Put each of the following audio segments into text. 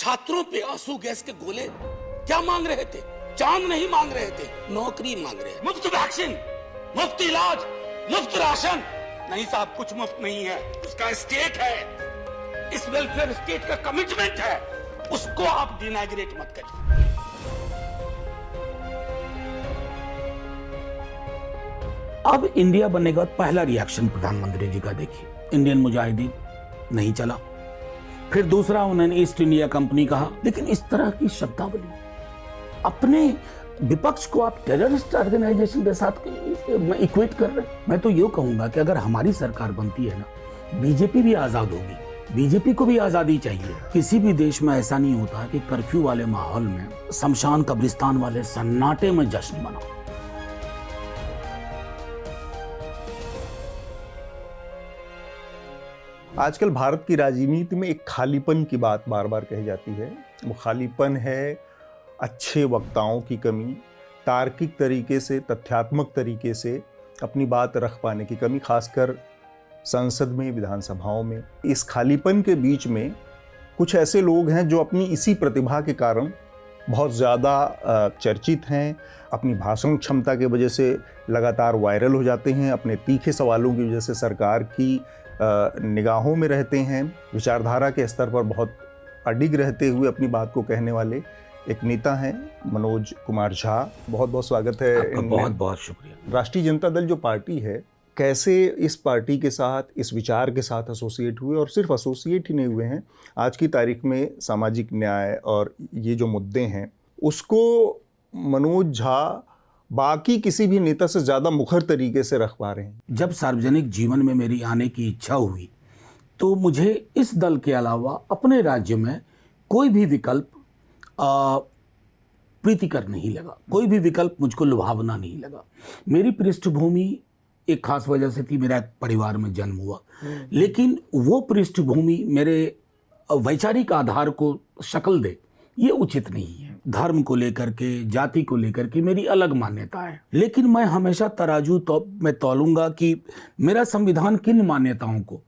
छात्रों पे आंसू गैस के गोले क्या मांग रहे थे? चांद नहीं मांग रहे थे, नौकरी मांग रहे थे। मुफ्त वैक्सीन, मुफ्त इलाज, मुफ्त राशन। नहीं साहब, कुछ मुफ्त नहीं है, उसका स्टेट है। इस वेलफेयर स्टेट का कमिटमेंट है, उसको आप डिनैग्रेट मत करिए। अब इंडिया बनने के बाद पहला रिएक्शन प्रधानमंत्री जी का देखिए, इंडियन मुजाहिदीन नहीं चला। फिर दूसरा उन्होंने ईस्ट इंडिया कंपनी कहा। लेकिन इस तरह की शब्दावली, अपने विपक्ष को आप टेररिस्ट ऑर्गेनाइजेशन के साथ इक्वेट कर रहे हैं। मैं तो ये कहूंगा कि अगर हमारी सरकार बनती है ना, बीजेपी भी आजाद होगी, बीजेपी को भी आजादी चाहिए। किसी भी देश में ऐसा नहीं होता कि कर्फ्यू वाले माहौल में, शमशान कब्रिस्तान वाले सन्नाटे में जश्न मनाओ। आजकल भारत की राजनीति में एक खालीपन की बात बार बार कही जाती है। वो खालीपन है अच्छे वक्ताओं की कमी, तार्किक तरीके से, तथ्यात्मक तरीके से अपनी बात रख पाने की कमी, खासकर संसद में, विधानसभाओं में। इस खालीपन के बीच में कुछ ऐसे लोग हैं जो अपनी इसी प्रतिभा के कारण बहुत ज़्यादा चर्चित हैं, अपनी भाषण क्षमता की वजह से लगातार वायरल हो जाते हैं, अपने तीखे सवालों की वजह से सरकार की निगाहों में रहते हैं, विचारधारा के स्तर पर बहुत अडिग रहते हुए अपनी बात को कहने वाले एक नेता हैं मनोज कुमार झा। बहुत बहुत स्वागत है। बहुत बहुत शुक्रिया। राष्ट्रीय जनता दल जो पार्टी है, कैसे इस पार्टी के साथ, इस विचार के साथ एसोसिएट हुए, और सिर्फ एसोसिएट ही नहीं हुए हैं, आज की तारीख में सामाजिक न्याय और ये जो मुद्दे हैं उसको मनोज झा बाकी किसी भी नेता से ज़्यादा मुखर तरीके से रख पा रहे हैं। जब सार्वजनिक जीवन में मेरी आने की इच्छा हुई तो मुझे इस दल के अलावा अपने राज्य में कोई भी विकल्प प्रीतिकर नहीं लगा, कोई भी विकल्प मुझको लुभावना नहीं लगा। मेरी पृष्ठभूमि एक खास वजह से थी, मेरा परिवार में जन्म हुआ, लेकिन वो पृष्ठभूमि मेरे वैचारिक आधार को शक्ल दे, ये उचित नहीं है। धर्म को लेकर के, जाति को लेकर के मेरी अलग मान्यता है, लेकिन मैं हमेशा तराजू में तौलूंगा कि मेरा संविधान किन मान्यताओं को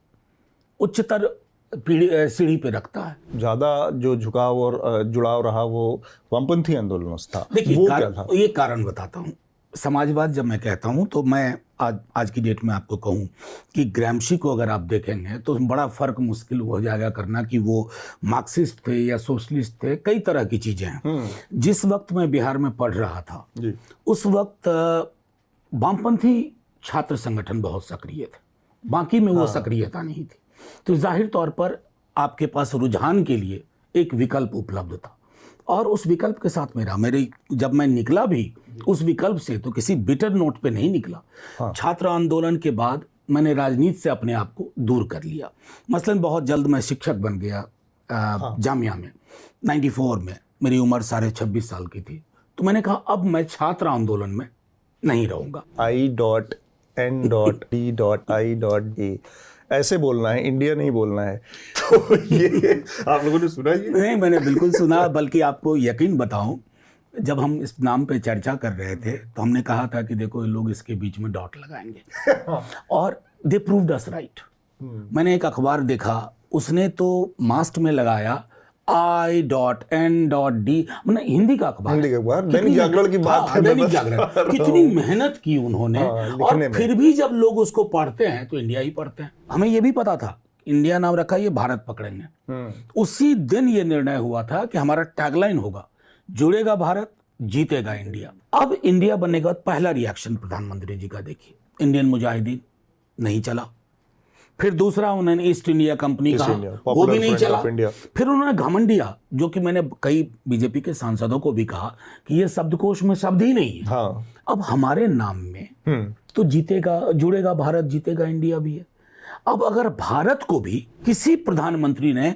उच्चतर सीढ़ी पे रखता है। ज़्यादा जो झुकाव और जुड़ाव रहा वो वामपंथी आंदोलनों से था। देखिए, वो क्या था? ये कारण बताता हूँ। समाजवाद जब मैं कहता हूँ तो मैं आज की डेट में आपको कहूँ कि ग्रामशी को अगर आप देखेंगे तो बड़ा फ़र्क मुश्किल हो जाएगा करना कि वो मार्क्सिस्ट थे या सोशलिस्ट थे। कई तरह की चीज़ें हैं। जिस वक्त मैं बिहार में पढ़ रहा था जी, उस वक्त वामपंथी छात्र संगठन बहुत सक्रिय थे, बाकी में वो सक्रियता नहीं थी। तो जाहिर तौर पर आपके पास रुझान के लिए एक विकल्प उपलब्ध था, और उस विकल्प के साथ मेरे जब मैं निकला भी उस विकल्प से तो किसी बिटर नोट पे नहीं निकला। छात्र आंदोलन के बाद मैंने राजनीति से अपने आप को दूर कर लिया। मसलन बहुत जल्द मैं शिक्षक बन गया जामिया में 94 में। मेरी उम्र 26.5 साल की थी, तो मैंने कहा अब मैं छात्र आंदोलन में नहीं रहूँगा। I.N.D.I.A ऐसे बोलना है, इंडिया नहीं बोलना है। तो ये आप लोगों ने सुना? ये नहीं, मैंने बिल्कुल सुना। बल्कि आपको यकीन बताऊं, जब हम इस नाम पे चर्चा कर रहे थे तो हमने कहा था कि देखो ये लोग इसके बीच में डॉट लगाएंगे और दे प्रूव्ड अस राइट। मैंने एक अखबार देखा, उसने तो मास्ट में लगाया I.N.D, मतलब हिंदी का अखबार, दैनिक जागरण की बात है। दैनिक जागरण, कितनी मेहनत की उन्होंने, और फिर भी जब लोग उसको पढ़ते हैं तो इंडिया ही पढ़ते हैं। हमें ये भी पता था, इंडिया नाम रखा, ये भारत पकड़ेंगे। उसी दिन ये निर्णय हुआ था कि हमारा टैगलाइन होगा, जुड़ेगा भारत, जीतेगा इंडिया। अब इंडिया बनने के बाद पहला रिएक्शन प्रधानमंत्री जी का देखिए, इंडियन मुजाहिदीन नहीं चला। फिर दूसरा उन्होंने ईस्ट इंडिया कंपनी कहा, वो भी नहीं चला। फिर उन्होंने घमंडिया, जो कि मैंने कई बीजेपी के सांसदों को भी कहा कि ये शब्दकोश में शब्द ही नहीं है। अब हमारे नाम में तो जीतेगा, जुड़ेगा भारत, जीतेगा इंडिया भी है। अब अगर भारत को भी किसी प्रधानमंत्री ने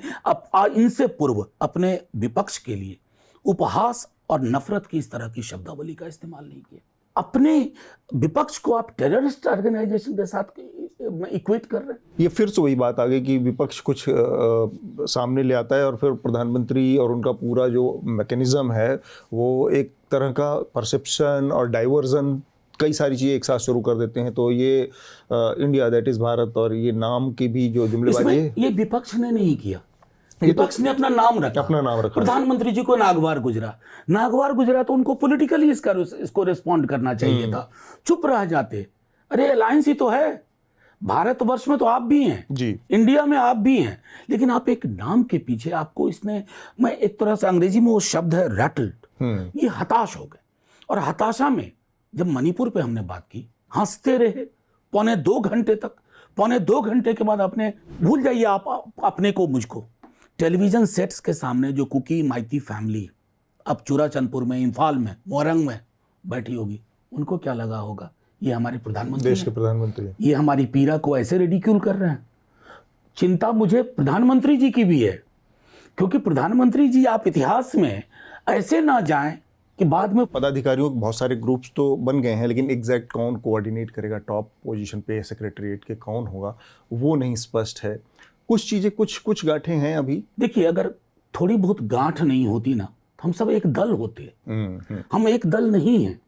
इनसे पूर्व अपने विपक्ष के लिए उपहास और नफरत की इस तरह की शब्दावली का इस्तेमाल नहीं किया, अपने विपक्ष को आप टेररिस्ट ऑर्गेनाइजेशन के साथ इक्वेट कर रहे हैं। ये फिर से वही बात आ गई कि विपक्ष कुछ सामने ले आता है और फिर प्रधानमंत्री और उनका पूरा जो मैकेनिज्म है वो एक तरह का परसेप्शन और डाइवर्जन, कई सारी चीज़ें एक साथ शुरू कर देते हैं। तो ये इंडिया दैट इज़ भारत और ये नाम की भी जो जुमलेबाजी है, ये विपक्ष ने नहीं किया, विपक्ष ने अपना नाम रखा, प्रधानमंत्री जी को नागवार गुजरा तो उनको पॉलिटिकली इसको रिस्पॉन्ड करना चाहिए था, चुप रह जाते। अरे अलायंस ही तो है, भारतवर्ष में तो आप भी हैं जी, इंडिया में आप भी हैं, लेकिन आप एक नाम के पीछे आपको इसने, मैं एक तरह से अंग्रेजी में वो शब्द है रैटल्ड, ये हताश हो गए। और हताशा में जब मणिपुर पे हमने बात की, हंसते रहे पौने 2 घंटे तक। पौने 2 घंटे के बाद आपने भूल जाइए आप अपने को, मुझको। टेलीविजन सेट्स के सामने जो कुकी माइती फैमिली अब चूराचंदपुर में, इम्फाल में, मोरंग में बैठी होगी, उनको क्या लगा होगा ये हमारे प्रधानमंत्री, देश के प्रधानमंत्री, ये हमारी पीड़ा को ऐसे रिडिक्यूल कर रहे हैं। चिंता मुझे प्रधानमंत्री जी की भी है, क्योंकि प्रधानमंत्री जी आप इतिहास में ऐसे ना जाएं कि बाद में। पदाधिकारियों के बहुत सारे ग्रुप्स तो बन गए हैं, लेकिन एग्जैक्ट कौन कोऑर्डिनेट करेगा टॉप पोजीशन पे सेक्रेटरीट के, कौन होगा वो नहीं स्पष्ट है। कुछ चीजें, कुछ गांठें हैं अभी। देखिए, अगर थोड़ी बहुत गांठ नहीं होती ना, तो हम सब एक दल होते। हम एक दल नहीं हैं,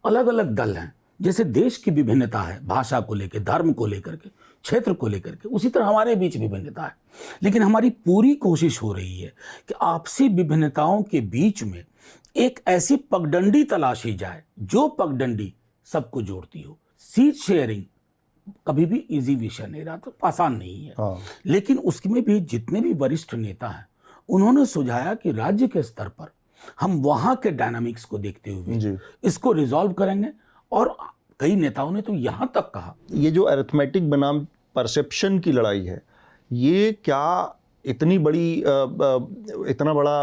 अलग अलग दल हैं। जैसे देश की विभिन्नता है, भाषा को लेकर, धर्म को लेकर के, क्षेत्र को लेकर के, उसी तरह हमारे बीच विभिन्नता है। लेकिन हमारी पूरी कोशिश हो रही है कि आपसी विभिन्नताओं के बीच में एक ऐसी पगडंडी तलाशी जाए जो पगडंडी सबको जोड़ती हो। सीट शेयरिंग कभी भी इजी विषय नहीं रहा, तो आसान नहीं है। लेकिन उसमें भी जितने भी वरिष्ठ नेता हैं, उन्होंने सुझाया कि राज्य के स्तर पर हम वहां के डायनामिक्स को देखते हुए इसको रिजॉल्व करेंगे। और कई नेताओं ने तो यहां तक कहा, ये जो अरिथमेटिक बनाम परसेप्शन की लड़ाई है, ये क्या इतनी बड़ी इतना बड़ा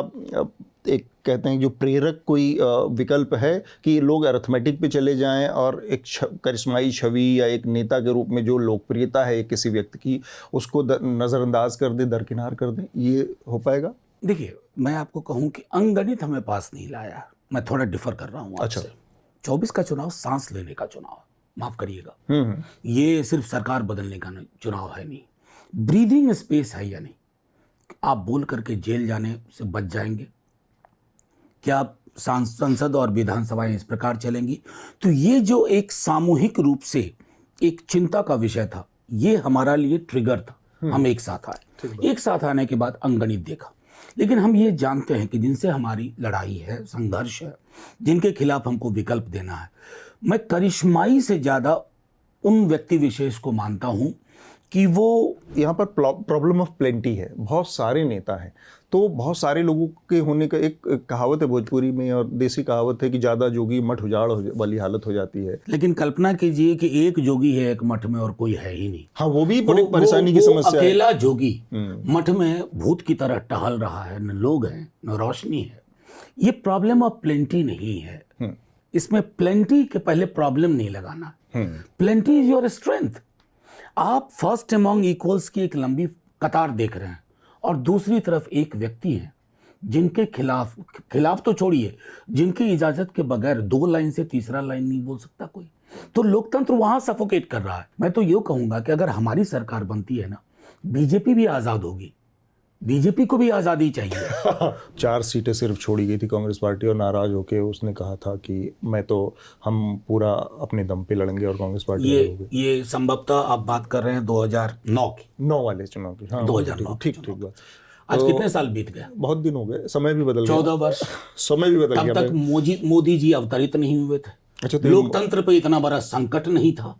एक कहते हैं जो प्रेरक कोई विकल्प है कि लोग अरिथमेटिक पे चले जाएं और एक करिश्माई छवि या एक नेता के रूप में जो लोकप्रियता है किसी व्यक्ति की, उसको नज़रअंदाज कर दें, दरकिनार कर दें? ये हो पाएगा? देखिए, मैं आपको कहूं कि अंगणित हमें पास नहीं लाया। मैं थोड़ा डिफर कर रहा हूं आपसे। अच्छा, 24 का चुनाव सांस लेने का चुनाव, माफ करिएगा, ये सिर्फ सरकार बदलने का चुनाव है नहीं, ब्रीदिंग स्पेस है या नहीं। आप बोल करके जेल जाने से बच जाएंगे क्या? संसद और विधानसभाएं इस प्रकार चलेंगी? तो ये जो एक सामूहिक रूप से एक चिंता का विषय था, ये हमारा लिए ट्रिगर था। हम एक साथ आए, एक साथ आने के बाद अंगणित देखा। लेकिन हम ये जानते हैं कि जिनसे हमारी लड़ाई है, संघर्ष है, जिनके खिलाफ हमको विकल्प देना है, मैं करिश्माई से ज़्यादा उन व्यक्ति विशेष को मानता हूँ कि वो, यहाँ पर प्रॉब्लम ऑफ प्लेंटी है। बहुत सारे नेता हैं, तो बहुत सारे लोगों के होने का एक कहावत है भोजपुरी में और देसी कहावत है कि ज़्यादा जोगी मठ उजाड़ वाली हालत हो जाती है। लेकिन कल्पना कीजिए कि एक जोगी है एक मठ में और कोई है ही नहीं। हाँ, वो भी बड़ी परेशानी की समस्या है। अकेला जोगी मठ में भूत की तरह टहल रहा है, न लोग हैं न रोशनी है। ये प्रॉब्लम ऑफ प्लेंटी नहीं है। इसमें प्लेंटी के पहले प्रॉब्लम नहीं लगाना। Plenty is your strength. आप फर्स्ट अमॉन्ग इक्वल्स की एक लंबी कतार देख रहे हैं और दूसरी तरफ एक व्यक्ति है जिनके खिलाफ तो छोड़िए, जिनकी इजाजत के बगैर 2 लाइन से तीसरा लाइन नहीं बोल सकता कोई। तो लोकतंत्र वहां सफोकेट कर रहा है। मैं तो ये कहूंगा कि अगर हमारी सरकार बनती है ना, बीजेपी भी आजाद होगी। बीजेपी को भी आज़ादी चाहिए। 4 सीटें सिर्फ छोड़ी गई थी कांग्रेस पार्टी और नाराज होकर उसने कहा था कि हम पूरा अपने दम पे लड़ेंगे और कांग्रेस पार्टी ये संभवतः आप बात कर रहे हैं 2009 की, 9 वाले चुनाव की। हाँ, 2009। ठीक बात। आज कितने साल बीत गए? बहुत दिन हो गए, समय भी बदल गया। 14 वर्ष समय भी बदल गया। तब तक मोदी जी अवतरित नहीं हुए थे। अच्छा, लोकतंत्र पे इतना बड़ा संकट नहीं था।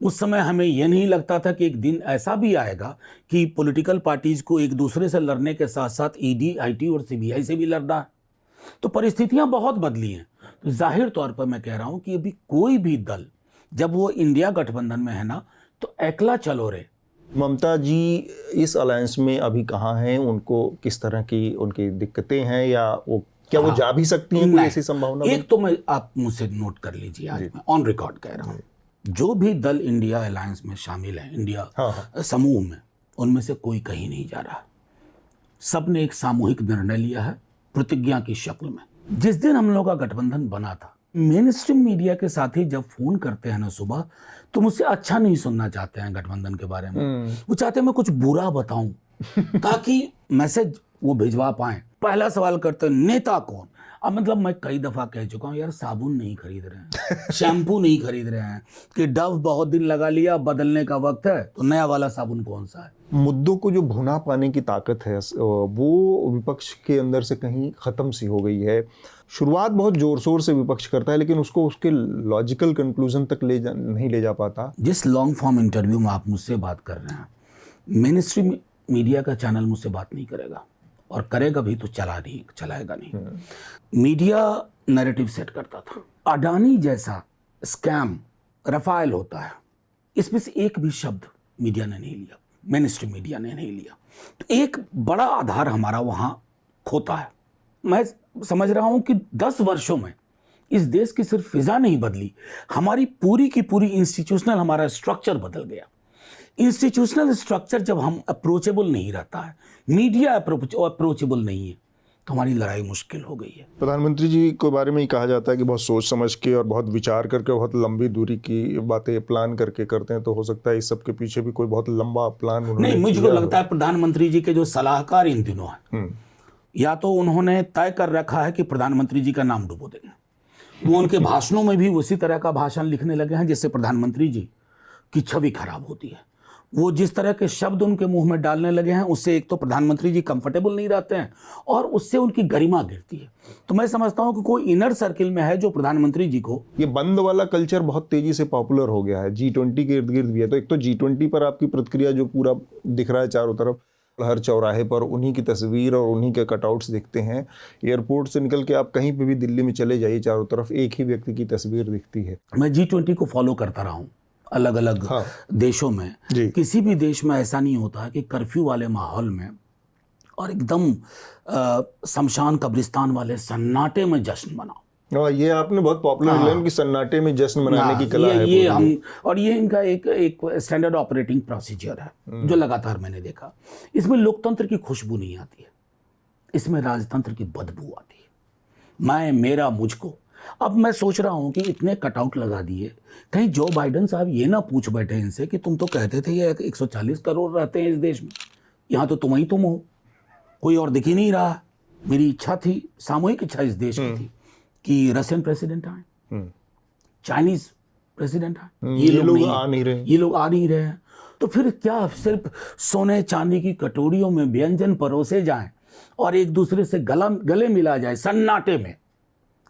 उस समय हमें यह नहीं लगता था कि एक दिन ऐसा भी आएगा कि पॉलिटिकल पार्टीज को एक दूसरे से लड़ने के साथ साथ ईडी, आईटी और सीबीआई से भी लड़ना है। तो परिस्थितियां बहुत बदली हैं। तो जाहिर तौर पर मैं कह रहा हूं कि अभी कोई भी दल जब वो इंडिया गठबंधन में है ना, तो एकला चलो रे। ममता जी इस अलायंस में अभी कहाँ हैं? उनको किस तरह की उनकी दिक्कतें हैं, या क्या वो जा भी सकती हैं? कोई ऐसी संभावना? एक तो मैं, आप मुझसे नोट कर लीजिए, आज मैं ऑन रिकॉर्ड कह रहा हूँ, जो भी दल इंडिया अलायंस में शामिल है, इंडिया समूह में, उनमें से कोई कहीं नहीं जा रहा। सब ने एक सामूहिक निर्णय लिया है प्रतिज्ञा की शक्ल में। जिस दिन हम लोग का गठबंधन बना था, मेन स्ट्रीम मीडिया के साथी जब फोन करते हैं ना सुबह, तो मुझसे अच्छा नहीं सुनना चाहते हैं गठबंधन के बारे में। वो चाहते हैं मैं कुछ बुरा बताऊं ताकि मैसेज वो भिजवा पाए। पहला सवाल करते हैं नेता कौन? अब मतलब मैं कई दफा कह चुका हूँ यार, साबुन नहीं खरीद रहे हैं, शैम्पू नहीं खरीद रहे हैं कि डव बहुत दिन लगा लिया, बदलने का वक्त है, तो नया वाला साबुन कौन सा है। मुद्दों को जो भुना पाने की ताकत है वो विपक्ष के अंदर से कहीं ख़त्म सी हो गई है। शुरुआत बहुत ज़ोर शोर से विपक्ष करता है, लेकिन उसको उसके लॉजिकल कंक्लूजन तक नहीं ले जा पाता। जिस लॉन्ग फॉर्म इंटरव्यू में आप मुझसे बात कर रहे हैं, मेनस्ट्रीम मीडिया का चैनल मुझसे बात नहीं करेगा, और करेगा भी तो चलाएगा नहीं। मीडिया नैरेटिव सेट करता था। अडानी जैसा स्कैम रफाइल होता है, इसमें से एक भी शब्द मीडिया ने नहीं लिया, मेनस्ट्रीम मीडिया ने नहीं लिया, तो एक बड़ा आधार हमारा वहां खोता है। मैं समझ रहा हूं कि 10 वर्षों में इस देश की सिर्फ फिजा नहीं बदली, हमारी पूरी की पूरी इंस्टीट्यूशनल हमारा स्ट्रक्चर बदल गया। इंस्टीट्यूशनल स्ट्रक्चर जब हम अप्रोचेबल नहीं रहता है, मीडिया अप्रोचेबल नहीं है, तो हमारी लड़ाई मुश्किल हो गई है। प्रधानमंत्री जी के बारे में ही कहा जाता है कि बहुत सोच समझ के और बहुत विचार करके, बहुत लंबी दूरी की बातें प्लान करके करते हैं, तो हो सकता है इस सब के पीछे भी कोई बहुत लंबा प्लान उन्होंने नहीं, मुझको लगता है प्रधानमंत्री जी के जो सलाहकार इन दिनों हैं, या तो उन्होंने तय कर रखा है कि प्रधानमंत्री जी का नाम डुबो देंगे, वो उनके भाषणों में भी उसी तरह का भाषण लिखने लगे हैं जिससे प्रधानमंत्री जी की छवि खराब होती है। वो जिस तरह के शब्द उनके मुंह में डालने लगे हैं, उससे एक तो प्रधानमंत्री जी कंफर्टेबल नहीं रहते हैं और उससे उनकी गरिमा गिरती है। तो मैं समझता हूं कि कोई इनर सर्किल में है जो प्रधानमंत्री जी को, ये बंद वाला कल्चर बहुत तेजी से पॉपुलर हो गया है, G20 के इर्द गिर्द भी है। तो एक तो G20 पर आपकी प्रतिक्रिया जो पूरा दिख रहा है चारों तरफ, हर चौराहे पर उन्हीं की तस्वीर और उन्हीं के कटआउट्स दिखते हैं। एयरपोर्ट से निकल के आप कहीं पे भी दिल्ली में चले जाइए, चारों तरफ एक ही व्यक्ति की तस्वीर दिखती है। मैं G20 को फॉलो करता रहा हूँ अलग अलग देशों में। किसी भी देश में ऐसा नहीं होता कि कर्फ्यू वाले माहौल में और एकदम शमशान कब्रिस्तान वाले सन्नाटे में जश्न मनाओ। ये आपने बहुत पॉपुलर लाइन कि सन्नाटे में जश्न मनाने की कला है। ये हम, और ये इनका एक स्टैंडर्ड ऑपरेटिंग प्रोसीजर है जो लगातार मैंने देखा। इसमें लोकतंत्र की खुशबू नहीं आती है, इसमें राजतंत्र की बदबू आती है। मैं, मेरा, मुझको। अब मैं सोच रहा हूं कि इतने कटआउट लगा दिए, कहीं जो बाइडेन साहब ये ना पूछ बैठे इनसे कि तुम तो कहते थे ये 140 करोड़ रहते हैं इस देश में, यहाँ तो तुम ही तुम हो, कोई और दिख ही नहीं रहा। मेरी इच्छा थी, सामूहिक इच्छा इस देश की थी कि रशियन प्रेसिडेंट आए, चाइनीज प्रेसिडेंट आए, ये लोग आ नहीं रहे हैं। तो फिर क्या सिर्फ सोने चांदी की कटोरियों में व्यंजन परोसे जाएं और एक दूसरे से गले मिला जाए सन्नाटे में,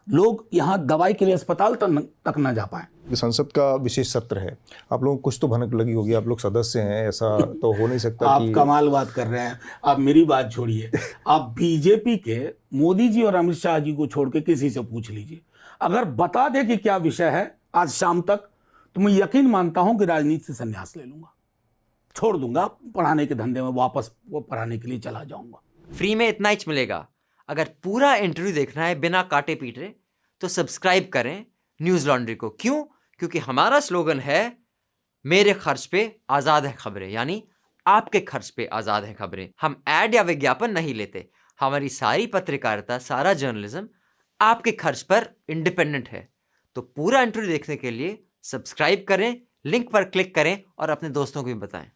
लोग यहाँ दवाई के लिए अस्पताल तक ना जा पाए। संसद का विशेष सत्र है, आप लोगों को कुछ तो भनक लगी होगी, आप लोग सदस्य हैं, ऐसा तो हो नहीं सकता आप कमाल बात कर रहे हैं। आप मेरी बात छोड़िए, आप बीजेपी के मोदी जी और अमित शाह जी को छोड़ के किसी से पूछ लीजिए, अगर बता दे कि क्या विषय है आज शाम तक, तो मैं यकीन मानता हूं कि राजनीति से संन्यास ले लूंगा, छोड़ दूंगा पढ़ाने के धंधे में, वापस वो पढ़ाने के लिए चला जाऊंगा। फ्री में इतना ही मिलेगा। अगर पूरा इंटरव्यू देखना है बिना काटे पीटे तो सब्सक्राइब करें न्यूज़ लॉन्ड्री को। क्यों? क्योंकि हमारा स्लोगन है मेरे खर्च पे आज़ाद है खबरें, यानी आपके खर्च पे आज़ाद है खबरें। हम ऐड या विज्ञापन नहीं लेते, हमारी सारी पत्रकारिता, सारा जर्नलिज्म आपके खर्च पर इंडिपेंडेंट है। तो पूरा इंटरव्यू देखने के लिए सब्सक्राइब करें, लिंक पर क्लिक करें और अपने दोस्तों को भी बताएं।